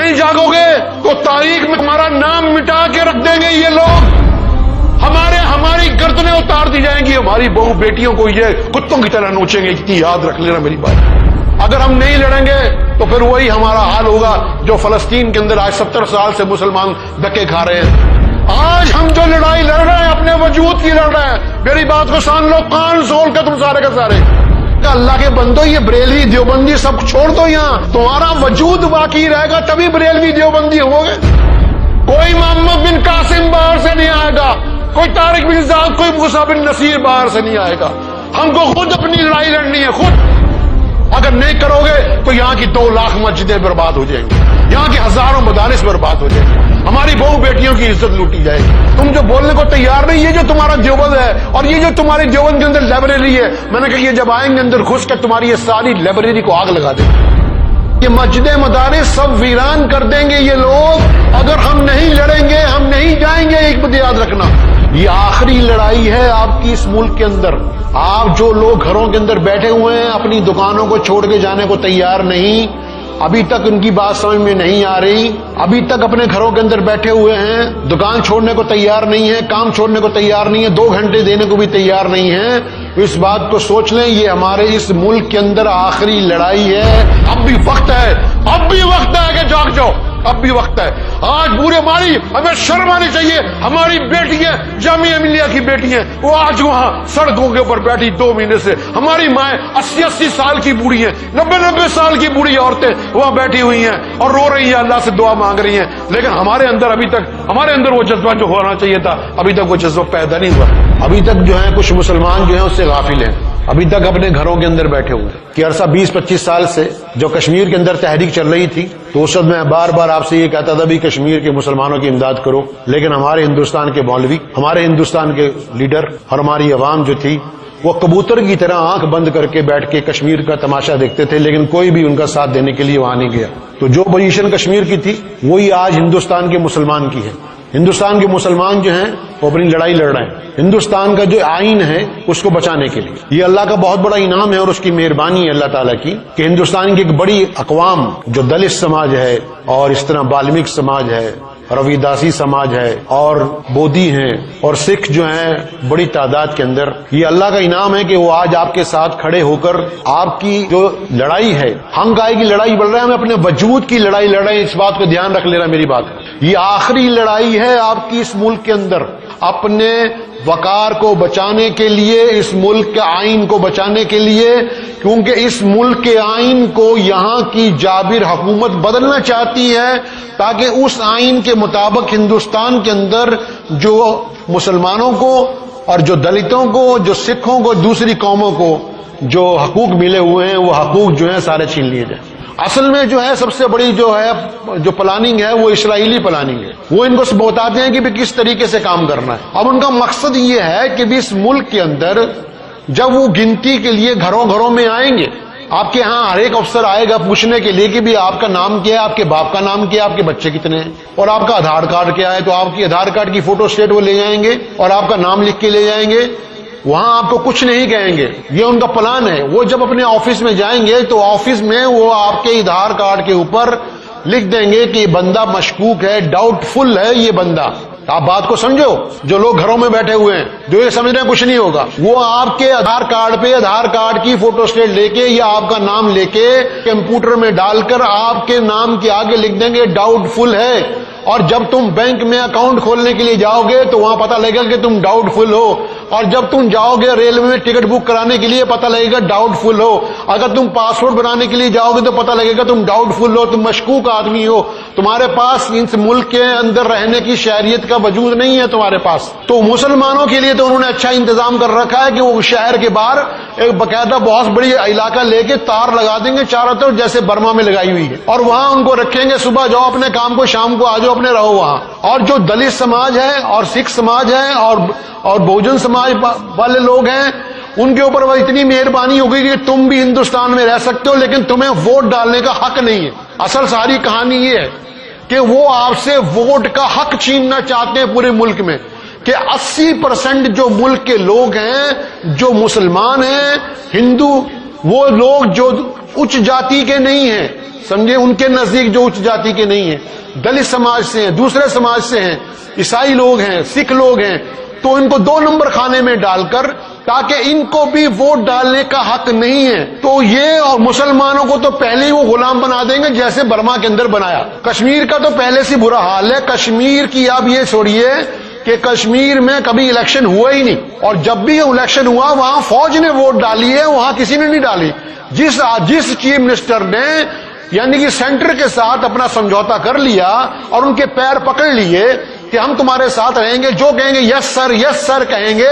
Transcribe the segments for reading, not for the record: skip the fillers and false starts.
نہیں جاگوگے تو تاریخ میں ہمارا نام مٹا کے رکھ دیں گے یہ لوگ. ہماری گردنیں اتار دی جائیں گی. ہماری بہو بیٹیوں کو یہ کتوں کی طرح نوچیں گے. اتنی یاد رکھ لینا میری بات. اگر ہم نہیں لڑیں گے تو پھر وہی ہمارا حال ہوگا جو فلسطین کے اندر آج 70 سال سے مسلمان دھکے کھا رہے ہیں. آج ہم جو لڑائی لڑ رہے ہیں اپنے وجود کی لڑ رہے ہیں. میری بات کو سان لو, کان سول کے تم سارے کے سارے. اللہ کے بندو, یہ بریلوی دیوبندی سب چھوڑ دو. یہاں تمہارا وجود باقی رہے گا تبھی بریلوی دیوبندی ہوگے. کوئی محمد بن قاسم باہر سے نہیں آئے گا, کوئی طارق بن زیاد, کوئی موسیٰ بن نصیر باہر سے نہیں آئے گا. ہم کو خود اپنی لڑائی لڑنی ہے, خود. اگر نہیں کرو گے تو یہاں کی 2 لاکھ مسجدیں برباد ہو جائیں گی, یہاں کی ہزاروں مدارس برباد ہو جائیں گی, ہماری بہو بیٹیوں کی عزت لوٹی جائے گی. تم جو بولنے کو تیار نہیں, یہ جو تمہارا دیوبند ہے اور یہ جو تمہاری دیوبند کے اندر لائبریری ہے, میں نے کہا یہ جب آئیں گے اندر گھس کر تمہاری یہ ساری لائبریری کو آگ لگا دیں گے. یہ مسجدیں مدارس سب ویران کر دیں گے یہ لوگ اگر ہم نہیں لڑیں گے, ہم نہیں جائیں گے. ایک بات یاد رکھنا, یہ آخری لڑائی ہے آپ کی اس ملک کے اندر. آپ جو لوگ گھروں کے اندر بیٹھے ہوئے ہیں, اپنی دکانوں کو چھوڑ کے جانے کو تیار نہیں, ابھی تک ان کی بات سمجھ میں نہیں آ رہی, ابھی تک اپنے گھروں کے اندر بیٹھے ہوئے ہیں, دکان چھوڑنے کو تیار نہیں ہے, کام چھوڑنے کو تیار نہیں ہے, 2 گھنٹے دینے کو بھی تیار نہیں ہے, اس بات کو سوچ لیں یہ ہمارے اس ملک کے اندر آخری لڑائی ہے. اب بھی وقت ہے, اب بھی وقت ہے کہ جاگ جاؤ, اب بھی وقت ہے. آج پورے ماری ہمیں شرم آنی چاہیے. ہماری بیٹیاں, جامعہ ملیہ کی بیٹیاں, وہ آج وہاں سڑکوں کے اوپر بیٹھی 2 مہینے سے. ہماری مائیں 80 سال کی بوڑھی ہیں, 90 سال کی بوڑھی عورتیں وہاں بیٹھی ہوئی ہیں اور رو رہی ہیں, اللہ سے دعا مانگ رہی ہیں. لیکن ہمارے اندر ابھی تک, ہمارے اندر وہ جذبہ جو ہونا چاہیے تھا, ابھی تک وہ جذبہ پیدا نہیں ہوا. ابھی تک جو ہے کچھ مسلمان جو ہیں اس سے غافل ہیں, ابھی تک اپنے گھروں کے اندر بیٹھے ہوئے ہیں. کہ عرصہ 20-25 سال سے جو کشمیر کے اندر تحریک چل رہی تھی, تو اس وقت میں بار بار آپ سے یہ کہتا تھا بھی کشمیر کے مسلمانوں کی امداد کرو. لیکن ہمارے ہندوستان کے مولوی, ہمارے ہندوستان کے لیڈر اور ہماری عوام جو تھی وہ کبوتر کی طرح آنکھ بند کر کے بیٹھ کے کشمیر کا تماشا دیکھتے تھے, لیکن کوئی بھی ان کا ساتھ دینے کے لیے وہاں نہیں گیا. تو جو پوزیشن کشمیر کی تھی وہی آج ہندوستان کے مسلمان کی ہے. ہندوستان کے مسلمان جو ہیں وہ اپنی لڑائی لڑ رہے ہیں ہندوستان کا جو آئین ہے اس کو بچانے کے لیے. یہ اللہ کا بہت بڑا انعام ہے اور اس کی مہربانی ہے اللہ تعالیٰ کی کہ ہندوستان کی ایک بڑی اقوام جو دلت سماج ہے اور اس طرح بالمیک سماج ہے, رویداسی سماج ہے اور بودھی ہیں اور سکھ جو ہیں بڑی تعداد کے اندر, یہ اللہ کا انعام ہے کہ وہ آج آپ کے ساتھ کھڑے ہو کر آپ کی جو لڑائی ہے, ہم گائے کی لڑائی بڑھ رہے ہیں, ہم اپنے وجود کی لڑائی لڑ رہے ہیں. اس بات کو دھیان رکھ لینا میری بات. یہ آخری لڑائی ہے آپ کی اس ملک کے اندر, اپنے وقار کو بچانے کے لیے, اس ملک کے آئین کو بچانے کے لیے, کیونکہ اس ملک کے آئین کو یہاں کی جابر حکومت بدلنا چاہتی ہے تاکہ اس آئین کے مطابق ہندوستان کے اندر جو مسلمانوں کو اور جو دلتوں کو, جو سکھوں کو, دوسری قوموں کو جو حقوق ملے ہوئے ہیں وہ حقوق جو ہیں سارے چھین لیے جائیں. اصل میں جو ہے سب سے بڑی جو ہے جو پلاننگ ہے وہ اسرائیلی پلاننگ ہے. وہ ان کو بتاتے ہیں کہ بھی کس طریقے سے کام کرنا ہے. اب ان کا مقصد یہ ہے کہ بھی اس ملک کے اندر جب وہ گنتی کے لیے گھروں گھروں میں آئیں گے, آپ کے ہاں ہر ایک افسر آئے گا پوچھنے کے لیے کہ بھی آپ کا نام کیا ہے, آپ کے باپ کا نام کیا ہے, آپ کے بچے کتنے ہیں اور آپ کا آدھار کارڈ کیا ہے, تو آپ کی آدھار کارڈ کی فوٹو اسٹیٹ وہ لے جائیں گے اور آپ کا نام لکھ کے لے جائیں گے. وہاں آپ کو کچھ نہیں کہیں گے, یہ ان کا پلان ہے. وہ جب اپنے آفس میں جائیں گے تو آفس میں وہ آپ کے آدھار کارڈ کے اوپر لکھ دیں گے کہ یہ بندہ مشکوک ہے, ڈاؤٹ فل ہے یہ بندہ. آپ بات کو سمجھو, جو لوگ گھروں میں بیٹھے ہوئے ہیں جو یہ سمجھ رہے ہیں کچھ نہیں ہوگا, وہ آپ کے آدھار کارڈ پہ آدھار کارڈ کی فوٹو اسٹیٹ لے کے یا آپ کا نام لے کے کمپیوٹر میں ڈال کر آپ کے نام کے آگے لکھ دیں گے ڈاؤٹ فل ہے. اور جب تم بینک میں اکاؤنٹ کھولنے کے لیے جاؤ گے تو وہاں پتہ لگے گا کہ تم ڈاؤٹ فل ہو, اور جب تم جاؤ گے ریلوے میں ٹکٹ بک کرانے کے لیے پتہ لگے گا ڈاؤٹ فل ہو, اگر تم پاسپورٹ بنانے کے لیے جاؤ گے تو پتہ لگے گا تم ڈاؤٹ فل ہو, تم مشکوک آدمی ہو, تمہارے پاس اس ملک کے اندر رہنے کی شہریت کا وجود نہیں ہے تمہارے پاس. تو مسلمانوں کے لیے تو انہوں نے اچھا انتظام کر رکھا ہے کہ وہ شہر کے باہر ایک باقاعدہ بہت بڑی علاقہ لے کے تار لگا دیں گے چاروں طرف جیسے برما میں لگائی ہوئی ہے, اور وہاں ان کو رکھیں گے, صبح جاؤ اپنے کام کو, شام کو آ جاؤ اپنے رہو وہاں. اور جو دلت سماج ہے اور سکھ سماج ہے اور بہوجن سماج والے لوگ ہیں, ان کے اوپر وہ اتنی مہربانی ہوگی کہ تم بھی ہندوستان میں رہ سکتے ہو لیکن تمہیں ووٹ ڈالنے کا حق نہیں ہے. اصل ساری کہانی یہ ہے کہ وہ آپ سے ووٹ کا حق چھیننا چاہتے ہیں پورے ملک میں, کہ 80% جو ملک کے لوگ ہیں جو مسلمان ہیں, ہندو وہ لوگ جو اچ جاتی کے نہیں ہیں، سمجھے، ان کے نزدیک جو اچ جاتی کے نہیں ہیں، دلت سماج سے ہیں، دوسرے سماج سے ہیں، عیسائی لوگ ہیں، سکھ لوگ ہیں، تو ان کو 2 نمبر کھانے میں ڈال کر، تاکہ ان کو بھی ووٹ ڈالنے کا حق نہیں ہے، تو یہ اور مسلمانوں کو تو پہلے ہی وہ غلام بنا دیں گے جیسے برما کے اندر بنایا۔ کشمیر کا تو پہلے سے برا حال ہے۔ کشمیر کی آپ یہ چھوڑیے کہ کشمیر میں کبھی الیکشن ہوا ہی نہیں، اور جب بھی الیکشن ہوا وہاں فوج نے ووٹ ڈالی ہے، وہاں کسی نے نہیں ڈالی۔ جس چیف منسٹر نے یعنی کہ سینٹر کے ساتھ اپنا سمجھوتا کر لیا اور ان کے پیر پکڑ لیے کہ ہم تمہارے ساتھ رہیں گے، جو کہیں گے یس سر کہیں گے،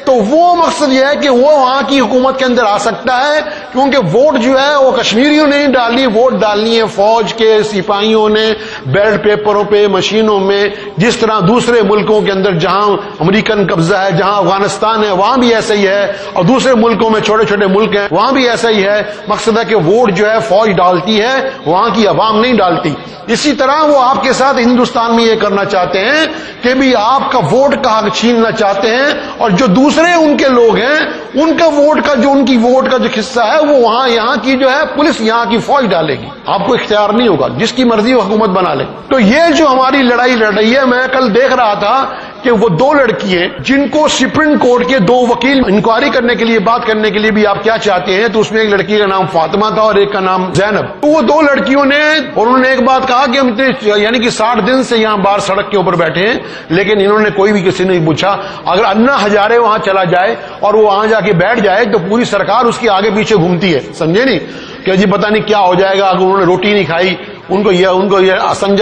تو وہ مقصد یہ ہے کہ وہ وہاں کی حکومت کے اندر آ سکتا ہے، کیونکہ ووٹ جو ہے وہ کشمیریوں نے نہیں ڈالنی، ووٹ ڈالنی ہے فوج کے سپاہیوں نے، بیلٹ پیپروں پہ، مشینوں میں، جس طرح دوسرے ملکوں کے اندر جہاں امریکن قبضہ ہے، جہاں افغانستان ہے وہاں بھی ایسا ہی ہے، اور دوسرے ملکوں میں چھوٹے چھوٹے ملک ہیں وہاں بھی ایسا ہی ہے۔ مقصد ہے کہ ووٹ جو ہے فوج ڈالتی ہے، وہاں کی عوام نہیں ڈالتی۔ اسی طرح وہ آپ کے ساتھ ہندوستان میں یہ کرنا چاہتے ہیں کہ بھی آپ کا ووٹ کا حق چھیننا چاہتے ہیں، اور جو دوسرے ان کے لوگ ہیں ان کا ووٹ کا جو ان کی ووٹ کا جو حصہ ہے وہ وہاں یہاں کی جو ہے پولیس، یہاں کی فوج ڈالے گی۔ آپ کو اختیار نہیں ہوگا، جس کی مرضی وہ حکومت بنا لے۔ تو یہ جو ہماری لڑائی لڑ رہی ہے، میں کل دیکھ رہا تھا کہ وہ 2 لڑکیاں جن کو سپریم کورٹ کے 2 وکیل انکوائری کرنے کے لیے، بات کرنے کے لیے بھی آپ کیا چاہتے ہیں، تو اس میں ایک لڑکی کا نام فاطمہ تھا اور ایک کا نام زینب۔ تو وہ 2 لڑکیوں نے، اور انہوں نے ایک بات کہا کہ ہم یعنی کہ 60 دن سے یہاں باہر سڑک کے اوپر بیٹھے ہیں، لیکن انہوں نے کوئی بھی کسی نے پوچھا۔ اگر انا ہزارے وہاں چلا جائے اور وہ وہاں جا کے بیٹھ جائے تو پوری سرکار اس کے آگے پیچھے گھومتی ہے، سمجھے نہیں، کہ جی پتہ نہیں کیا ہو جائے گا، اگر انہوں نے روٹی نہیں کھائی، ان کو یہ سمجھا